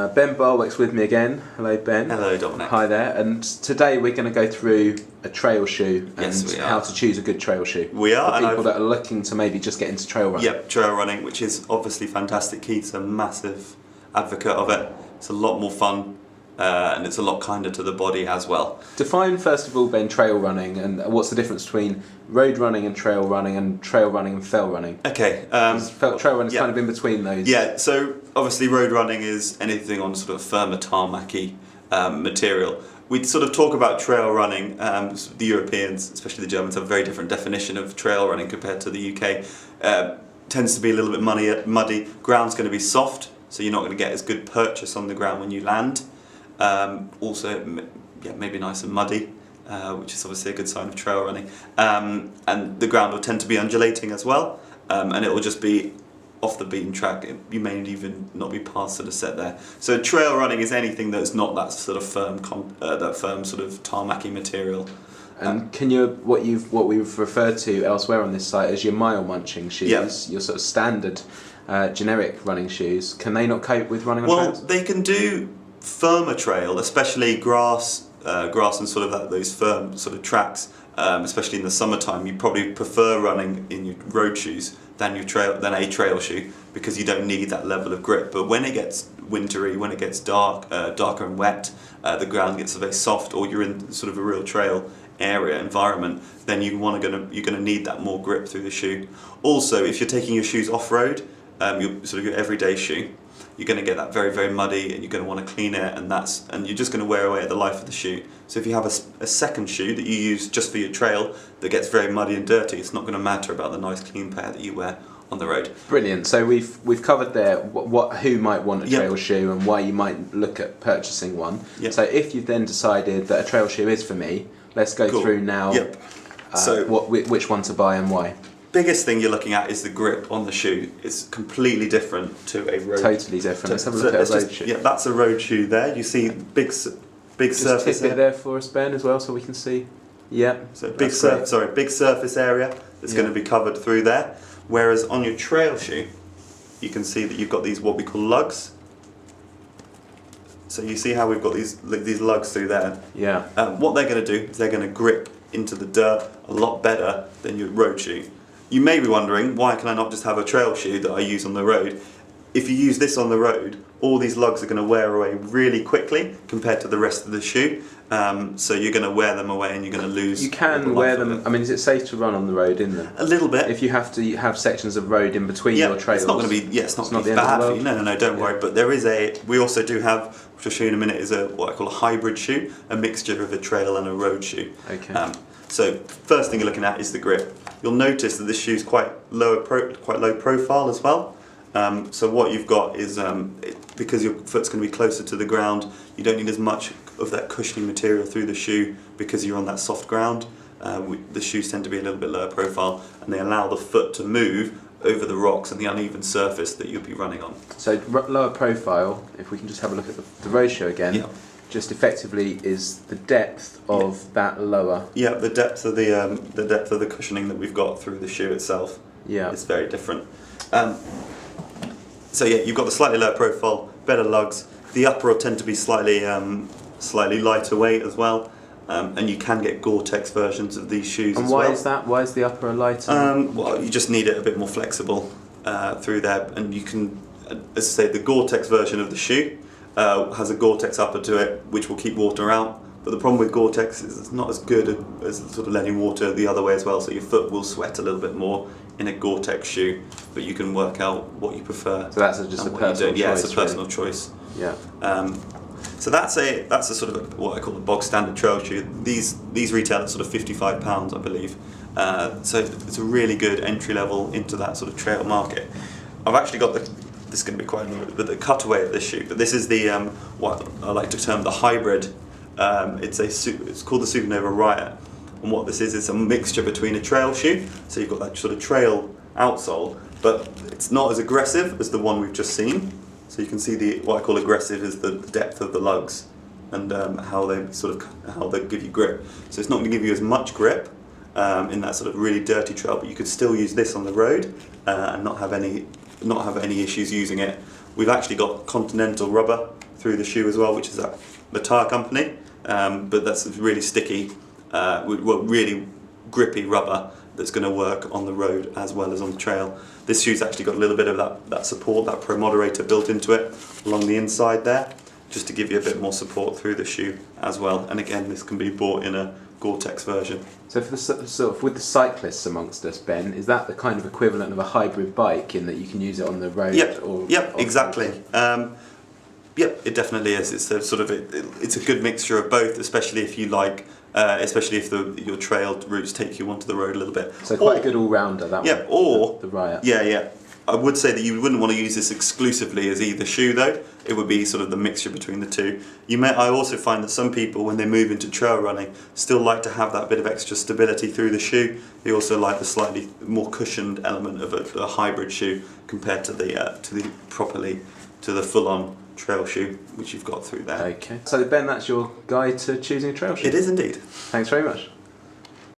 Ben Barwick's with me again. Hello, Ben. Hello, Dominic. Hi there. And today we're going to go through a trail shoe and Yes, we are. how to choose a good trail shoe. We are, For and people that are looking to maybe just get into trail running. Yep, trail running, which is obviously fantastic. Keith's a massive advocate of it. It's a lot more fun and it's a lot kinder to the body as well. Define first of all, Ben, trail running and what's the difference between road running and trail running and fell running. Okay. Trail running is yeah. kind of in between those. Yeah, so obviously road running is anything on sort of firmer tarmacy material. We sort of talk about trail running, the Europeans, especially the Germans, have a very different definition of trail running compared to the UK. Tends to be a little bit muddy. Ground's going to be soft, so you're not going to get as good purchase on the ground when you land. Also, maybe nice and muddy, which is obviously a good sign of trail running. And the ground will tend to be undulating as well, and it will just be off the beaten track. You may even not be past sort of set there. So trail running is anything that's not that sort of firm sort of tarmacy material. And can you what we've referred to elsewhere on this site as your mile munching shoes, your sort of standard generic running shoes, can they not cope with running on trails? Well, they can do firmer trail, especially grass and sort of those firm sort of tracks. Especially in the summertime, you probably prefer running in your road shoes than a trail shoe because you don't need that level of grip. But when it gets wintry, when it gets darker and wet, the ground gets very soft, or you're in sort of a real trail area environment, then you're going to need that more grip through the shoe. Also, if you're taking your shoes off road, your everyday shoe, you're going to get that very, very muddy, and you're going to want to clean it, and you're just going to wear away at the life of the shoe. So if you have a second shoe that you use just for your trail that gets very muddy and dirty, it's not going to matter about the nice clean pair that you wear on the road. Brilliant. So we've covered there who might want a trail shoe and why you might look at purchasing one. Yep. So if you've then decided that a trail shoe is for me, let's go through now. Yep. Which one to buy and why. Biggest thing you're looking at is the grip on the shoe. It's completely different to a road. Totally different. Let's have a look at a road shoe. Yeah, that's a road shoe there. You see big Just surface tip it there for us, Ben, as well, so we can see. Yeah. So big surface area that's going to be covered through there. Whereas on your trail shoe, you can see that you've got these what we call lugs. So you see how we've got these lugs through there. Yeah. What they're going to do is they're going to grip into the dirt a lot better than your road shoe. You may be wondering, why can I not just have a trail shoe that I use on the road? If you use this on the road, all these lugs are going to wear away really quickly compared to the rest of the shoe. So you're going to wear them away and you're going to lose. You can wear them. I mean, is it safe to run on the road in them? A little bit. If you have to have sections of road in between your trails. It's not going to be. It's not going to be the end of bad the for world. you. No, don't worry. But there is we also do have, which I'll show you in a minute, is what I call a hybrid shoe, a mixture of a trail and a road shoe. Okay. So first thing you're looking at is the grip. You'll notice that this shoe is quite low profile as well. So what you've got is, because your foot's going to be closer to the ground, you don't need as much of that cushioning material through the shoe because you're on that soft ground. The shoes tend to be a little bit lower profile, and they allow the foot to move over the rocks and the uneven surface that you'll be running on. So lower profile, if we can just have a look at the road shoe again. Yeah. Just effectively is the depth of that lower. Yeah, the depth of the cushioning that we've got through the shoe itself. Yeah. Is very different. So yeah, you've got the slightly lower profile, better lugs. The upper will tend to be slightly lighter weight as well, and you can get Gore-Tex versions of these shoes as well. And why is that? Why is the upper lighter? Well, you just need it a bit more flexible through there, and you can, as I say, the Gore-Tex version of the shoe has a Gore-Tex upper to it, which will keep water out. But the problem with Gore-Tex is it's not as good as sort of letting water the other way as well, so your foot will sweat a little bit more in a Gore-Tex shoe, but you can work out what you prefer. So that's just a personal choice. Yeah, it's a personal choice. Yeah. So that's a sort of what I call the bog standard trail shoe. These retail at sort of £55, I believe. So it's a really good entry level into that sort of trail market. I've actually got this is going to be quite a little bit the cutaway of this shoe, but this is the what I like to term the hybrid. It's called the Supernova Riot, and what this is a mixture between a trail shoe, so you've got that sort of trail outsole, but it's not as aggressive as the one we've just seen. So you can see what I call aggressive is the depth of the lugs and how they give you grip. So it's not going to give you as much grip in that sort of really dirty trail, but you could still use this on the road and not have any issues using it. We've actually got Continental rubber through the shoe as well, which is the Tire Company, but that's a really sticky, really grippy rubber that's going to work on the road as well as on the trail. This shoe's actually got a little bit of that support, that Pro Moderator built into it along the inside there, just to give you a bit more support through the shoe as well. And again, this can be bought in a Gore-Tex version. So for the sort of with the cyclists amongst us, Ben, is that the kind of equivalent of a hybrid bike in that you can use it on the road? Yep, exactly. Yep, it definitely is. It's a sort of it's a good mixture of both, especially if you like, especially if your trail routes take you onto the road a little bit. So quite a good all-rounder, that one. Yeah, or the Riot. Yeah. I would say that you wouldn't want to use this exclusively as either shoe though. It would be sort of the mixture between the two. I also find that some people, when they move into trail running, still like to have that bit of extra stability through the shoe. They also like the slightly more cushioned element of a hybrid shoe compared to the full-on trail shoe which you've got through there. Okay. So Ben, that's your guide to choosing a trail shoe. It is indeed. Thanks very much.